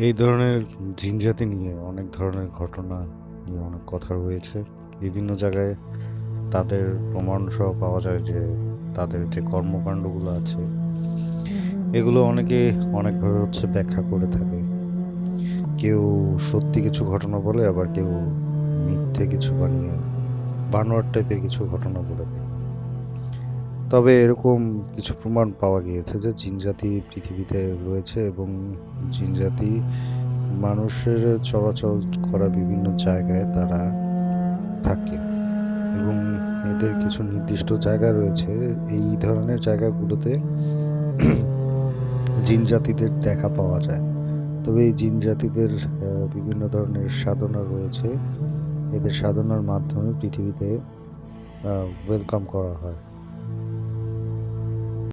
এই ধরনের জিনজাতি নিয়ে অনেক ধরনের ঘটনা নিয়ে অনেক কথা রয়েছে। বিভিন্ন জায়গায় তাদের প্রমাণ সহ পাওয়া যায় যে তাদের যে কর্মকাণ্ডগুলো আছে এগুলো অনেকে অনেকভাবে ব্যাখ্যা করে থাকে। কেউ সত্যি কিছু ঘটনা বলে, আবার কেউ মিথ্যে কিছু বানিয়ে বানোয়াট টাইপের কিছু ঘটনা বলে থাকে। তবে এরকম কিছু প্রমাণ পাওয়া গিয়েছে যে জিনজাতি পৃথিবীতে রয়েছে, এবং জিনজাতি মানুষের চলাচল করা বিভিন্ন জায়গায় তারা থাকে, এবং এদের কিছু নির্দিষ্ট জায়গা রয়েছে। এই ধরনের জায়গাগুলোতে জিন জাতিদের দেখা পাওয়া যায়। তবে এই জিন জাতিদের বিভিন্ন ধরনের সাধনা রয়েছে। এদের সাধনার মাধ্যমে পৃথিবীতে ওয়েলকাম করা হয়।